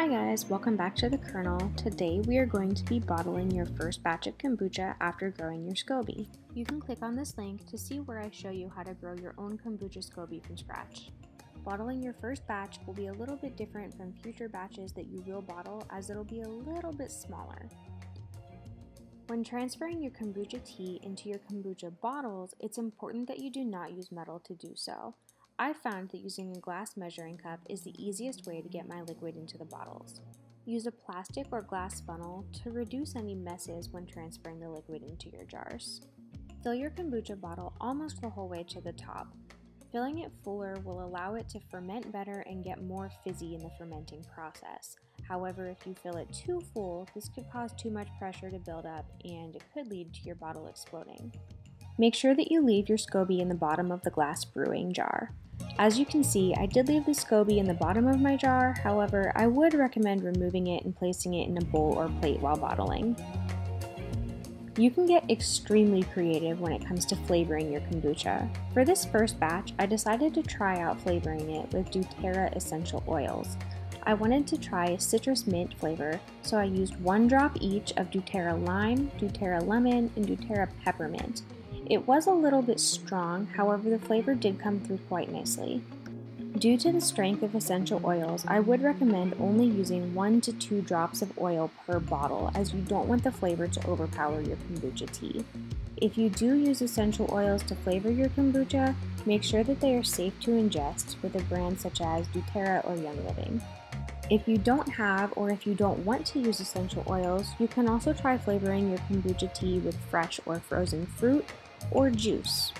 Hi guys, welcome back to the Kernel. Today we are going to be bottling your first batch of kombucha after growing your SCOBY. You can click on this link to see where I show you how to grow your own kombucha SCOBY from scratch. Bottling your first batch will be a little bit different from future batches that you will bottle, as it'll be a little bit smaller. When transferring your kombucha tea into your kombucha bottles, it's important that you do not use metal to do so. I found that using a glass measuring cup is the easiest way to get my liquid into the bottles. Use a plastic or glass funnel to reduce any messes when transferring the liquid into your jars. Fill your kombucha bottle almost the whole way to the top. Filling it fuller will allow it to ferment better and get more fizzy in the fermenting process. However, if you fill it too full, this could cause too much pressure to build up and it could lead to your bottle exploding. Make sure that you leave your SCOBY in the bottom of the glass brewing jar. As you can see, I did leave the SCOBY in the bottom of my jar, however, I would recommend removing it and placing it in a bowl or plate while bottling. You can get extremely creative when it comes to flavoring your kombucha. For this first batch, I decided to try out flavoring it with doTERRA essential oils. I wanted to try a citrus mint flavor, so I used 1 drop each of doTERRA lime, doTERRA lemon, and doTERRA peppermint. It was a little bit strong, however the flavor did come through quite nicely. Due to the strength of essential oils, I would recommend only using 1 to 2 drops of oil per bottle, as you don't want the flavor to overpower your kombucha tea. If you do use essential oils to flavor your kombucha, make sure that they are safe to ingest with a brand such as doTERRA or Young Living. If you don't have or if you don't want to use essential oils, you can also try flavoring your kombucha tea with fresh or frozen fruit or juice.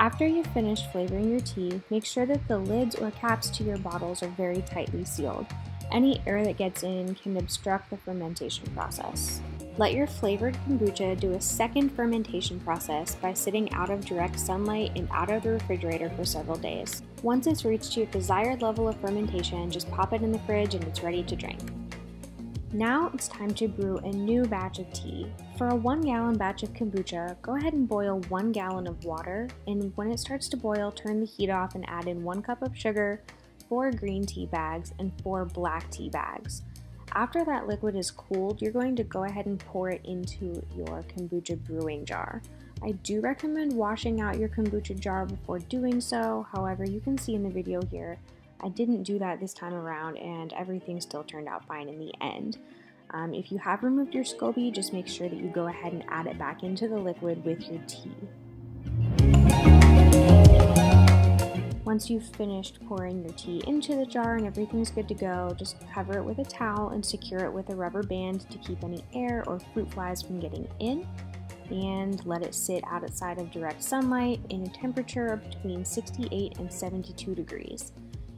After you've finished flavoring your tea, make sure that the lids or caps to your bottles are very tightly sealed. Any air that gets in can obstruct the fermentation process. Let your flavored kombucha do a second fermentation process by sitting out of direct sunlight and out of the refrigerator for several days. Once it's reached your desired level of fermentation, just pop it in the fridge and it's ready to drink. Now it's time to brew a new batch of tea. For a 1 gallon batch of kombucha, go ahead and boil 1 gallon of water, and when it starts to boil, turn the heat off and add in 1 cup of sugar, 4 green tea bags, and 4 black tea bags. After that liquid is cooled, you're going to go ahead and pour it into your kombucha brewing jar. I do recommend washing out your kombucha jar before doing so, however you can see in the video here, I didn't do that this time around and everything still turned out fine in the end. If you have removed your SCOBY, just make sure that you go ahead and add it back into the liquid with your tea. Once you've finished pouring your tea into the jar and everything's good to go, just cover it with a towel and secure it with a rubber band to keep any air or fruit flies from getting in, and let it sit outside of direct sunlight in a temperature of between 68 and 72 degrees.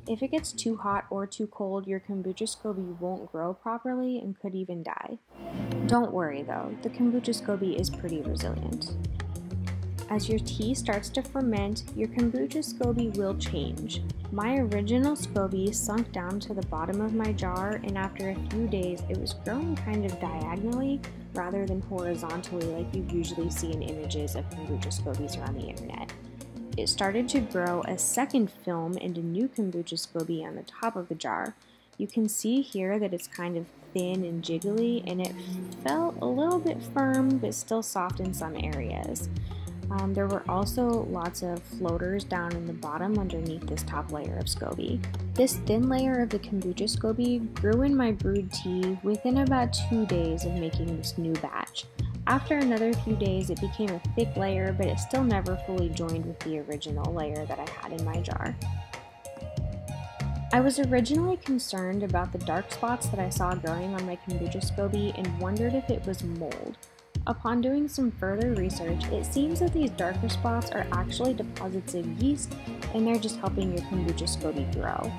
If it gets too hot or too cold, your kombucha SCOBY won't grow properly and could even die. Don't worry though, the kombucha SCOBY is pretty resilient. As your tea starts to ferment, your kombucha SCOBY will change. My original SCOBY sunk down to the bottom of my jar, and after a few days it was growing kind of diagonally rather than horizontally like you usually see in images of kombucha SCOBYs around the internet. It started to grow a second film and a new kombucha SCOBY on the top of the jar. You can see here that it's kind of thin and jiggly, and it felt a little bit firm but still soft in some areas. There were also lots of floaters down in the bottom underneath this top layer of SCOBY. This thin layer of the kombucha SCOBY grew in my brewed tea within about 2 days of making this new batch. After another few days, it became a thick layer, but it still never fully joined with the original layer that I had in my jar. I was originally concerned about the dark spots that I saw growing on my kombucha SCOBY and wondered if it was mold. Upon doing some further research, it seems that these darker spots are actually deposits of yeast, and they're just helping your kombucha SCOBY grow.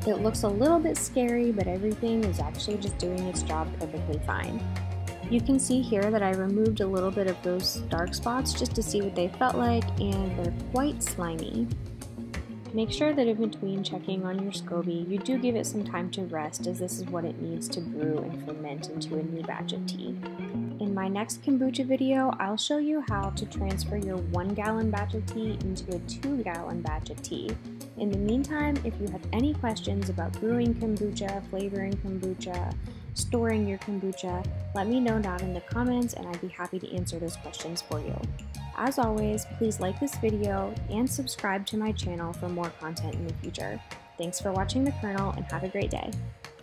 It looks a little bit scary, but everything is actually just doing its job perfectly fine. You can see here that I removed a little bit of those dark spots just to see what they felt like, and they're quite slimy. Make sure that in between checking on your SCOBY, you do give it some time to rest, as this is what it needs to brew and ferment into a new batch of tea. In my next kombucha video, I'll show you how to transfer your 1-gallon batch of tea into a 2-gallon batch of tea. In the meantime, if you have any questions about brewing kombucha, flavoring kombucha, storing your kombucha, let me know down in the comments and I'd be happy to answer those questions for you. As always, please like this video and subscribe to my channel for more content in the future. Thanks for watching The Kernel and have a great day.